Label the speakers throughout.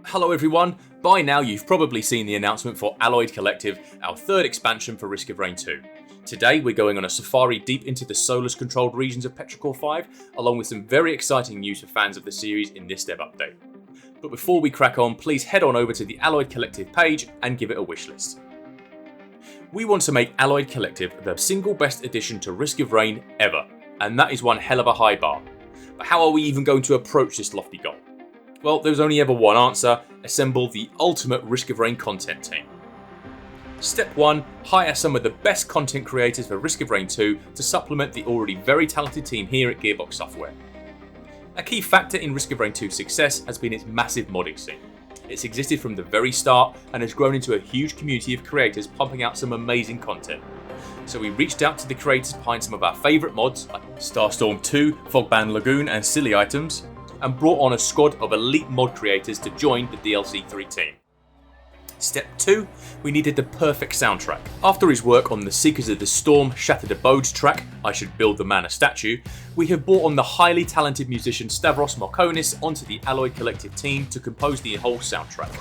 Speaker 1: Hello everyone, by now you've probably seen the announcement for Alloyed Collective, our third expansion for Risk of Rain 2. Today we're going on a safari deep into the Solus controlled regions of Petrichor 5, along with some very exciting news for fans of the series in this dev update. But before we crack on, please head on over to the Alloyed Collective page and give it a wishlist. We want to make Alloyed Collective the single best addition to Risk of Rain ever, and that is one hell of a high bar. But how are we even going to approach this lofty goal? Well, there's only ever one answer: assemble the ultimate Risk of Rain content team. Step 1, hire some of the best content creators for Risk of Rain 2 to supplement the already very talented team here at Gearbox Software. A key factor in Risk of Rain 2's success has been its massive modding scene. It's existed from the very start and has grown into a huge community of creators pumping out some amazing content. So we reached out to the creators behind some of our favourite mods like Starstorm 2, Fogband Lagoon and Silly Items, and brought on a squad of elite mod creators to join the DLC 3 team. Step 2, we needed the perfect soundtrack. After his work on the Seekers of the Storm Shattered Abodes track, I Should Build the Man a Statue, we have brought on the highly talented musician Stavros Markonis onto the Alloyed Collective team to compose the whole soundtrack.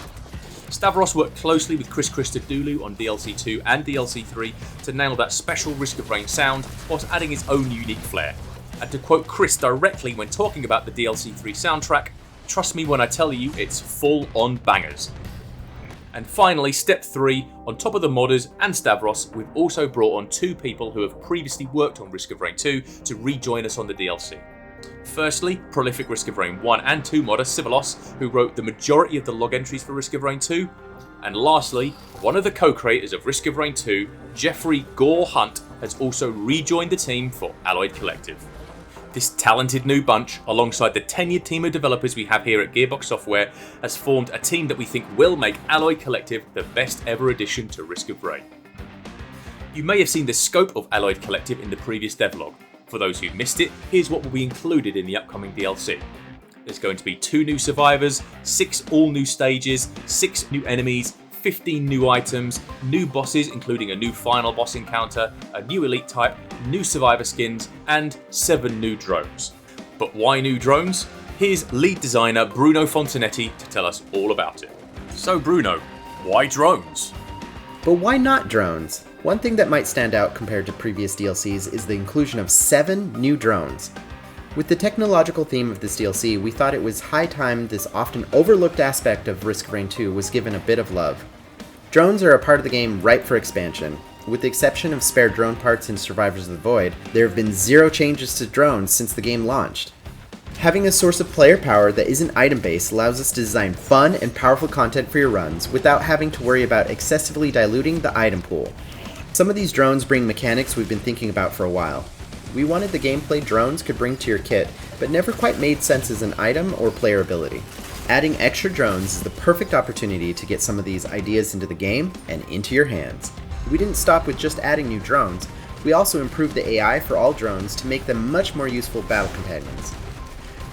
Speaker 1: Stavros worked closely with Chris Christodoulou on DLC 2 and DLC 3 to nail that special Risk of Rain sound whilst adding his own unique flair. And to quote Chris directly when talking about the DLC 3 soundtrack, "Trust me when I tell you it's full on bangers." And finally, step 3, on top of the modders and Stavros, we've also brought on 2 people who have previously worked on Risk of Rain 2 to rejoin us on the DLC. Firstly, prolific Risk of Rain 1 and 2 modder Sivalos, who wrote the majority of the log entries for Risk of Rain 2. And lastly, one of the co-creators of Risk of Rain 2, Jeffrey Gore Hunt, has also rejoined the team for Alloyed Collective. This talented new bunch, alongside the tenured team of developers we have here at Gearbox Software, has formed a team that we think will make Alloyed Collective the best ever addition to Risk of Rain. You may have seen the scope of Alloyed Collective in the previous devlog. For those who missed it, here's what will be included in the upcoming DLC. There's going to be 2 new survivors, 6 all new stages, 6 new enemies, 15 new items, new bosses including a new final boss encounter, a new elite type, new survivor skins, and 7 new drones. But why new drones? Here's lead designer Bruno Fontanetti to tell us all about it. So Bruno, why drones?
Speaker 2: But why not drones? One thing that might stand out compared to previous DLCs is the inclusion of 7 new drones. With the technological theme of this DLC, we thought it was high time this often overlooked aspect of Risk of Rain 2 was given a bit of love. Drones are a part of the game ripe for expansion. With the exception of spare drone parts in Survivors of the Void, there have been 0 changes to drones since the game launched. Having a source of player power that isn't item-based allows us to design fun and powerful content for your runs without having to worry about excessively diluting the item pool. Some of these drones bring mechanics we've been thinking about for a while. We wanted the gameplay drones could bring to your kit, but never quite made sense as an item or player ability. Adding extra drones is the perfect opportunity to get some of these ideas into the game and into your hands. We didn't stop with just adding new drones, we also improved the AI for all drones to make them much more useful battle companions.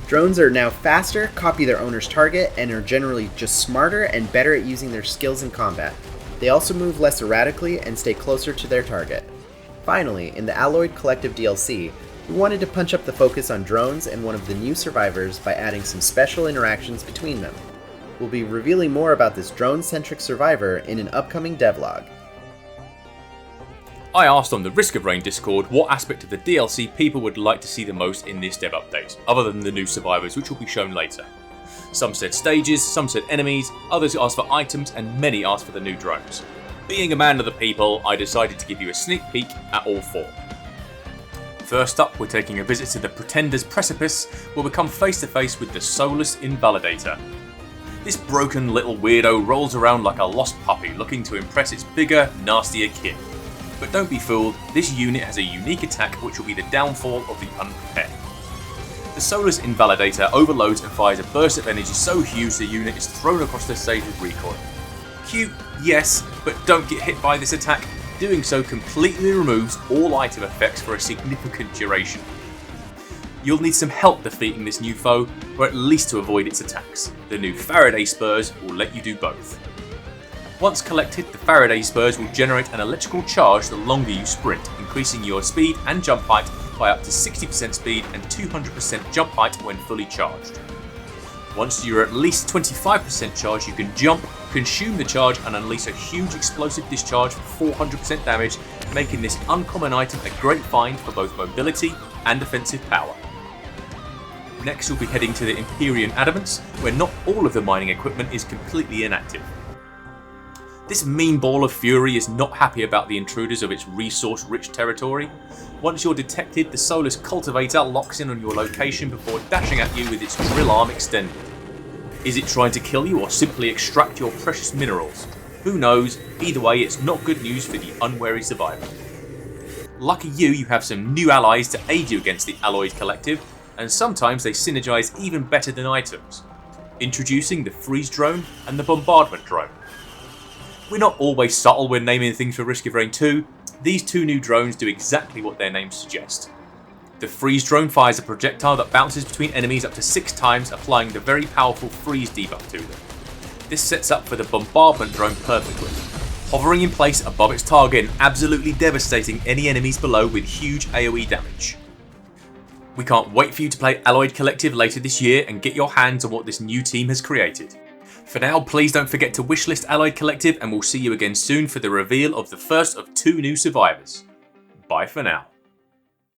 Speaker 2: Drones are now faster, copy their owner's target, and are generally just smarter and better at using their skills in combat. They also move less erratically and stay closer to their target. Finally, in the Alloyed Collective DLC, we wanted to punch up the focus on drones and one of the new survivors by adding some special interactions between them. We'll be revealing more about this drone-centric survivor in an upcoming devlog.
Speaker 1: I asked on the Risk of Rain Discord what aspect of the DLC people would like to see the most in this dev update, other than the new survivors which will be shown later. Some said stages, some said enemies, others asked for items, and many asked for the new drones. Being a man of the people, I decided to give you a sneak peek at all 4. First up, we're taking a visit to the Pretender's Precipice, where we come face to face with the Solus Invalidator. This broken little weirdo rolls around like a lost puppy looking to impress its bigger, nastier kin. But don't be fooled, this unit has a unique attack which will be the downfall of the unprepared. The Solus Invalidator overloads and fires a burst of energy so huge the unit is thrown across the stage with recoil. Cute, yes, but don't get hit by this attack. Doing so completely removes all item effects for a significant duration. You'll need some help defeating this new foe, or at least to avoid its attacks. The new Faraday Spurs will let you do both. Once collected, the Faraday Spurs will generate an electrical charge the longer you sprint, increasing your speed and jump height by up to 60% speed and 200% jump height when fully charged. Once you're at least 25% charged, you can jump, consume the charge, and unleash a huge explosive discharge for 400% damage, making this uncommon item a great find for both mobility and defensive power. Next, we'll be heading to the Empyrean Adamants, where not all of the mining equipment is completely inactive. This mean ball of fury is not happy about the intruders of its resource-rich territory. Once you're detected, the Soulless Cultivator locks in on your location before dashing at you with its drill arm extended. Is it trying to kill you or simply extract your precious minerals? Who knows, either way it's not good news for the unwary survivor. Lucky you have some new allies to aid you against the Alloyed Collective, and sometimes they synergize even better than items. Introducing the Freeze Drone and the Bombardment Drone. We're not always subtle when naming things for Risk of Rain 2, these two new drones do exactly what their names suggest. The Freeze Drone fires a projectile that bounces between enemies up to 6 times, applying the very powerful freeze debuff to them. This sets up for the Bombardment Drone perfectly, hovering in place above its target and absolutely devastating any enemies below with huge AoE damage. We can't wait for you to play Alloyed Collective later this year and get your hands on what this new team has created. For now, please don't forget to wishlist Alloyed Collective, and we'll see you again soon for the reveal of the first of 2 new survivors. Bye for now.